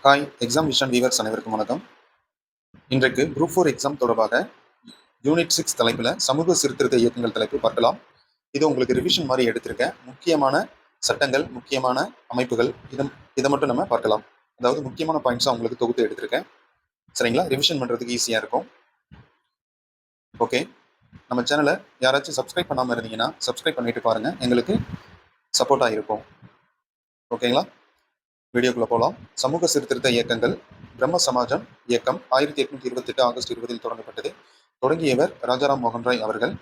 Hi exam vision viewers அனைவருக்கும் வணக்கம். இன்றைக்கு குரூப் 4 எக்ஸாம் தொடர்பாக யூனிட் 6 தலைப்பில் சமூக சீர்திருத்த இயக்கங்கள் தலைப்பு பார்க்கலாம். இது உங்களுக்கு ரிவிஷன் மாதிரி எடுத்திருக்கேன். முக்கியமான சட்டங்கள், முக்கியமான அமைப்புகள் இதை மட்டும் நம்ம பார்க்கலாம். அதாவது முக்கியமான பாயிண்ட்ஸாக உங்களுக்கு தொகுத்து எடுத்திருக்கேன். சரிங்களா? ரிவிஷன் பண்ணுறதுக்கு ஈஸியாக இருக்கும். ஓகே, நம்ம சேனலை யாராச்சும் சப்ஸ்கிரைப் பண்ணாமல் இருந்தீங்கன்னா சப்ஸ்கிரைப் பண்ணிட்டு பாருங்கள், எங்களுக்கு சப்போர்ட்டாக இருக்கும். ஓகேங்களா? வீடியோக்குள்ள போகலாம். சமூக சீர்திருத்த இயக்கங்கள். பிரம்ம சமாஜம் இயக்கம் 1828 ஆகஸ்ட் 20 தொடங்கப்பட்டது. தொடங்கியவர் ராஜாராம் மோகன் ராய் அவர்கள்.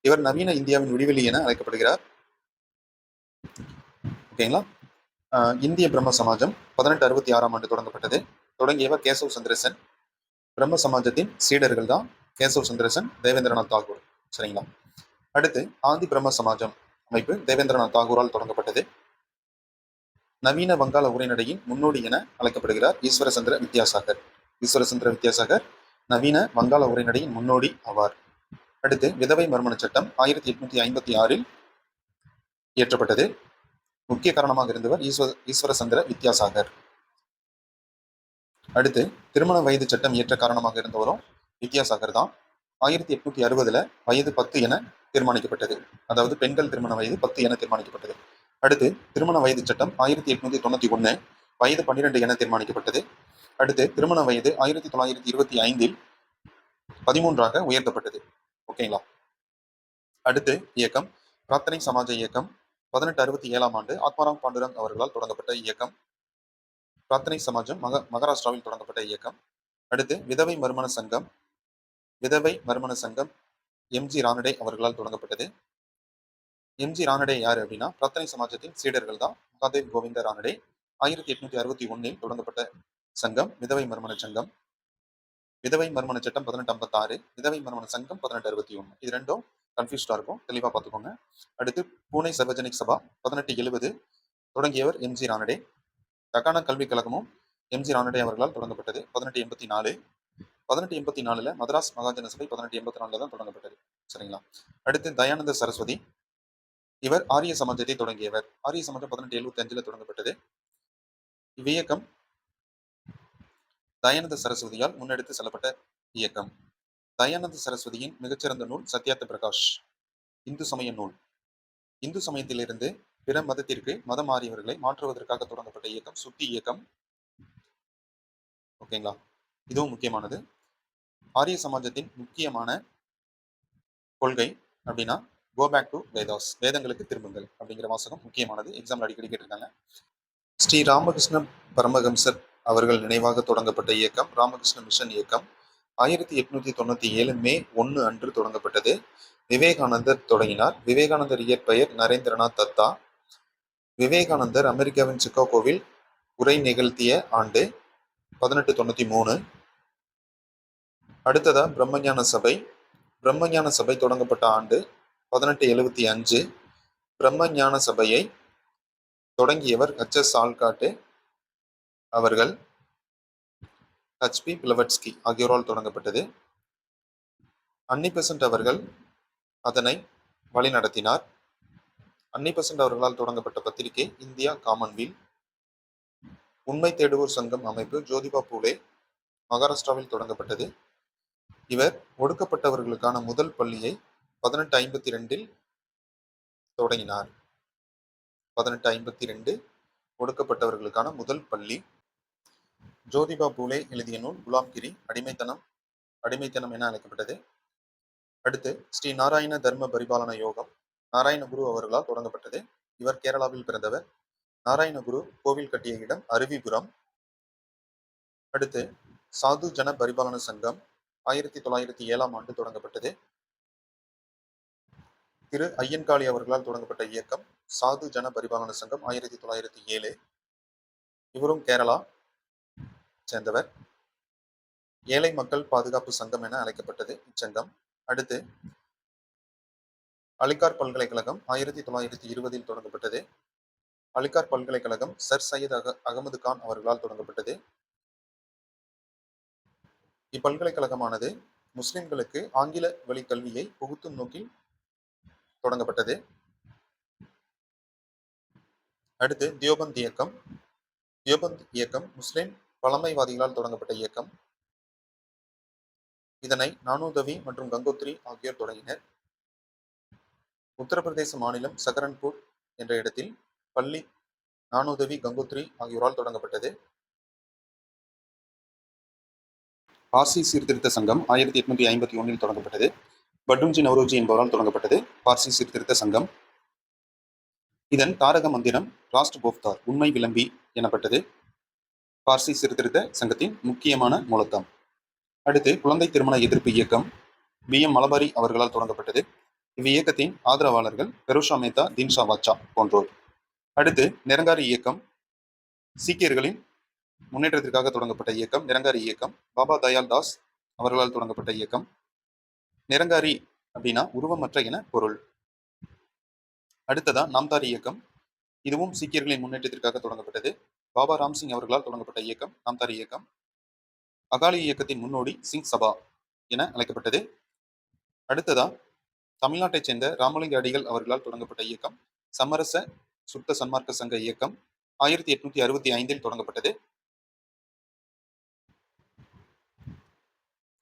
இவர் நவீன இந்தியாவின் விடிவெளி என அழைக்கப்படுகிறார். ஓகேங்களா? இந்திய பிரம்ம சமாஜம் 1866 ஆண்டு தொடங்கப்பட்டது. தொடங்கியவர் கேசவ் சந்திரசன். பிரம்ம சமாஜத்தின் சீடர்கள் தான் கேசவ் சந்திரசன், தேவேந்திரநாத் தாகூர். சரிங்களா? அடுத்து ஆதி பிரம்ம சமாஜம் அமைப்பு தேவேந்திரநாத் தாகூரால் தொடங்கப்பட்டது. நவீன வங்காள உரைநடையின் முன்னோடி என அழைக்கப்படுகிறார் ஈஸ்வரசந்திர வித்யாசாகர். ஈஸ்வரசந்திர வித்யாசாகர் நவீன வங்காள உரைநடையின் முன்னோடி ஆவார். அடுத்து விதவை மறுமண சட்டம் 1856 இயற்றப்பட்டது. முக்கிய காரணமாக இருந்தவர் ஈஸ்வரசந்திர வித்யாசாகர். அடுத்து திருமண வயது சட்டம் இயற்ற காரணமாக இருந்தவரும் வித்யாசாகர் தான். 1860 வயது 10 என தீர்மானிக்கப்பட்டது. அதாவது பெண்கள் திருமண வயது 10 என தீர்மானிக்கப்பட்டது. அடுத்து திருமண வயது சட்டம் 1891 வயது 12 என தீர்மானிக்கப்பட்டது. அடுத்து திருமண வயது 1925 13ஆக உயர்த்தப்பட்டது. ஓகேங்களா? அடுத்து இயக்கம் பிரார்த்தனை சமாஜ இயக்கம் 1867 ஆண்டு ஆத்மாராம் பாண்டுரங் அவர்களால் தொடங்கப்பட்ட இயக்கம். பிரார்த்தனை சமாஜம் மகாராஷ்டிராவில் தொடங்கப்பட்ட இயக்கம். அடுத்து விதவை மறுமண சங்கம். விதவை மறுமண சங்கம் எம்ஜி ரானடே அவர்களால் தொடங்கப்பட்டது. எம்ஜி ரானடே யார் அப்படின்னா பிரார்த்தனை சமாஜத்தின் சீடர்கள் தான். மகாதேவ் கோவிந்த ரானடே 1861 தொடங்கப்பட்ட சங்கம் விதவை மறுமண சங்கம். விதவை மறுமண சட்டம் 1856, விதவை மறுமண சங்கம் 1861. இது ரெண்டும் கன்ஃபியூஸ்டா இருக்கும், தெளிவா பார்த்துக்கோங்க. அடுத்து பூனே சர்வஜனிக் சபா 1870 தொடங்கியவர் எம்ஜி ரானடே. தக்கான கல்விக் கழகமும் எம்ஜி ரானடே அவர்களால் தொடங்கப்பட்டது 1884. 1884 மதராஸ் மகாஜன சபை 1884 தான் தொடங்கப்பட்டது. சரிங்களா? அடுத்து தயானந்த சரஸ்வதி. இவர் ஆரிய சமாஜத்தை தொடங்கியவர். ஆரிய சமாஜம் 1875 தொடங்கப்பட்டது. இவ்வியக்கம் தயானந்த சரஸ்வதியால் முன்னெடுத்து செல்லப்பட்ட இயக்கம். தயானந்த சரஸ்வதியின் மிகச்சிறந்த நூல் சத்யார்த்த பிரகாஷ், இந்து சமய நூல். இந்து சமயத்திலிருந்து பிற மதத்திற்கு மதம் மாறியவர்களை மாற்றுவதற்காக தொடங்கப்பட்ட இயக்கம் சுத்தி இயக்கம். ஓகேங்களா? இதுவும் முக்கியமானது. ஆரிய சமாஜத்தின் முக்கியமான கொள்கை அப்படின்னா கோ பேக் டு வேதாஸ், வேதங்களுக்கு திரும்புங்கள் அப்படிங்கிற வாசகம் முக்கியமானது. எக்ஸாம்ல அடிக்கடி கேட்டிருக்காங்க. ஸ்ரீ ராமகிருஷ்ண பரமஹம்சர் அவர்கள் நினைவாக தொடங்கப்பட்ட இயக்கம் ராமகிருஷ்ண மிஷன் இயக்கம் 1897 மே 1 அன்று தொடங்கப்பட்டது. விவேகானந்தர் தொடங்கினார். விவேகானந்தர் இயற்பெயர் நரேந்திரநாத் தத்தா. விவேகானந்தர் அமெரிக்காவின் சிகாகோவில் உரை நிகழ்த்திய ஆண்டு 1893. அடுத்ததா பிரம்மஞான சபை. பிரம்மஞான சபை தொடங்கப்பட்ட ஆண்டு 1875. பிரம்மஞான சபையை தொடங்கியவர் HS ஆல்காட்டு அவர்கள், HP பிளவட்ஸ்கி ஆகியோரால் தொடங்கப்பட்டது. அன்னி பெசன்ட் அவர்கள் அதனை வழிநடத்தினார். அன்னி பெசன்ட் அவர்களால் தொடங்கப்பட்ட பத்திரிகை இந்தியா காமன்வீல். உண்மை தேடுவோர் சங்கம் அமைப்பு ஜோதிபா பூலே மகாராஷ்டிராவில் தொடங்கப்பட்டது. இவர் ஒடுக்கப்பட்டவர்களுக்கான முதல் பள்ளியை 1852 தொடங்கினார். 1852 ஒடுக்கப்பட்டவர்களுக்கான முதல் பள்ளி. ஜோதிபா பூலே எழுதிய நூல் குலாம்கிரி, அடிமைத்தனம் என அழைக்கப்பட்டது. அடுத்து ஸ்ரீ நாராயண தர்ம பரிபாலன யோகம் நாராயணகுரு அவர்களால் தொடங்கப்பட்டது. இவர் கேரளாவில் பிறந்தவர். நாராயணகுரு கோவில் கட்டிய இடம் அருவிபுரம். அடுத்து சாது ஜன பரிபாலன சங்கம் 1907 ஆண்டு தொடங்கப்பட்டது. திரு ஐயன்காளி அவர்களால் தொடங்கப்பட்ட இயக்கம் சாது ஜன பரிபாலன சங்கம் 1907. இவரும் கேரளா சேர்ந்தவர். ஏழை மக்கள் பாதுகாப்பு சங்கம் என அழைக்கப்பட்டது இச்சங்கம். அடுத்து அலிகார் பல்கலைக்கழகம் 1920 தொடங்கப்பட்டது. அலிகார் பல்கலைக்கழகம் சர் சையத் அகமது கான் அவர்களால் தொடங்கப்பட்டது. இப்பல்கலைக்கழகமானது முஸ்லிம்களுக்கு ஆங்கில வழி கல்வியை புகுத்தும் நோக்கில் தொடங்கப்பட்டது. அடுத்து தியோபந்த் இயக்கம். தியோபந்த் இயக்கம் முஸ்லிம் பழமைவாதிகளால் தொடங்கப்பட்ட இயக்கம். இதனை நானூதவி மற்றும் கங்கோத்ரி ஆகியோர் தொடங்கினர். உத்தரப்பிரதேச மாநிலம் சகரன்பூர் என்ற இடத்தில் பள்ளி நானூதவி கங்கோத்ரி ஆகியோரால் தொடங்கப்பட்டது. பார்சி சீர்திருத்த சங்கம் 1851 தொடங்கப்பட்டது. பட்டுன்ஜி நவ்ரோஜி என்பவரால் தொடங்கப்பட்டது பார்சி சீர்திருத்த சங்கம். இதன் தாரக மந்திரம் ராஷ்ட் போஃப்தார், உண்மை விளம்பி எனப்பட்டது. பார்சி சீர்திருத்த சங்கத்தின் முக்கியமான மூலத்தம். அடுத்து குழந்தை திருமண எதிர்ப்பு இயக்கம் பி.எம். மலபாரி அவர்களால் தொடங்கப்பட்டது. இவ்வியக்கத்தின் ஆதரவாளர்கள் பெரோஷா மேத்தா, தின்ஷா வாச்சா போன்றோர். அடுத்து நிரங்காரி இயக்கம், சீக்கியர்களின் முன்னேற்றத்திற்காக தொடங்கப்பட்ட இயக்கம் நிரங்காரி இயக்கம். பாபா தயால் தாஸ் அவர்களால் தொடங்கப்பட்ட இயக்கம். நிரங்காரி அப்படின்னா உருவமற்ற என பொருள். அடுத்ததா நாம்தாரி இயக்கம். இதுவும் சீக்கியர்களின் முன்னேற்றத்திற்காக தொடங்கப்பட்டது. பாபா ராம்சிங் அவர்களால் தொடங்கப்பட்ட இயக்கம் நாம்தாரி இயக்கம். அகாலி இயக்கத்தின் முன்னோடி சிங் சபா என அழைக்கப்பட்டது. அடுத்ததா தமிழ்நாட்டைச் சேர்ந்த ராமலிங்க அடிகள் அவர்களால் தொடங்கப்பட்ட இயக்கம் சமரச சுத்த சன்மார்க்க சங்க இயக்கம் 1865 தொடங்கப்பட்டது.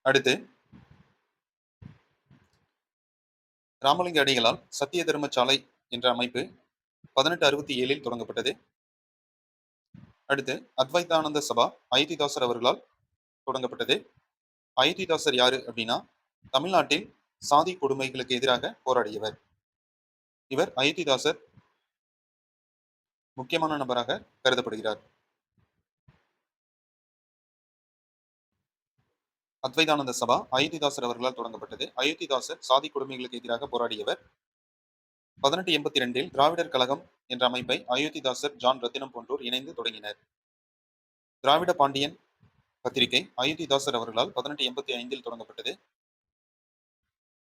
அடுத்து ராமலிங்க அடிகளால் சத்திய தர்மசாலை என்ற அமைப்பு 1867 தொடங்கப்பட்டது. அடுத்து அத்வைதானந்த சபா அயோத்திதாசர் அவர்களால் தொடங்கப்பட்டது. அயோத்திதாசர் யாரு அப்படின்னா தமிழ்நாட்டில் சாதி கொடுமைகளுக்கு எதிராக போராடியவர். இவர் அயோத்திதாசர் முக்கியமான நபராக கருதப்படுகிறார். அத்வைதானந்த சபா அயோத்திதாசர் அவர்களால் தொடங்கப்பட்டது. அயோத்திதாசர் சாதி கொடுமைகளுக்கு எதிராக போராடியவர். 1882 திராவிடர் கழகம் என்ற அமைப்பை அயோத்திதாசர், ஜான் ரத்தினம் போன்றோர் இணைந்து தொடங்கினர். திராவிட பாண்டியன் பத்திரிகை அயோத்திதாசர் அவர்களால் 1885 தொடங்கப்பட்டது.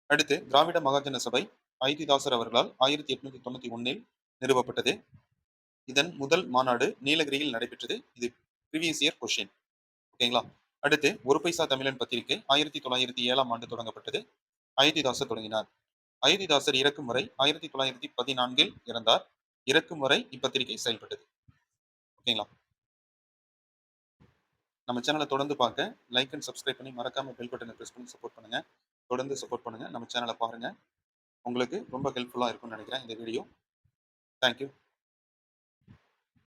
அடுத்து திராவிட மகாஜன சபை அயோத்திதாசர் அவர்களால் 1891 நிறுவப்பட்டது. இதன் முதல் மாநாடு நீலகிரியில் நடைபெற்றது. இது ப்ரீவியஸ் இயர் கொஸ்டின். ஓகேங்களா. அடுத்து ஒரு பைசா தமிழன் பத்திரிகை 1907 தொடங்கப்பட்டது. அயோத்திதாசர் தொடங்கினார். அயோத்திதாசர் இறக்கும் வரை 1914 இறந்தார். இறக்கும் வரை இப்பத்திரிகை செயல்பட்டது. ஓகேங்களா. நம்ம சேனலை தொடர்ந்து பார்க்க லைக் அண்ட் சப்ஸ்கிரைப் பண்ணி மறக்காம பெல் பட்டனை பிரஸ் பண்ணி சப்போர்ட் பண்ணுங்க. தொடர்ந்து சப்போர்ட் பண்ணுங்க. நம்ம சேனலை பாருங்க. உங்களுக்கு ரொம்ப ஹெல்ப்ஃபுல்லா இருக்கும்னு நினைக்கிறேன் இந்த வீடியோ. தேங்க்யூ.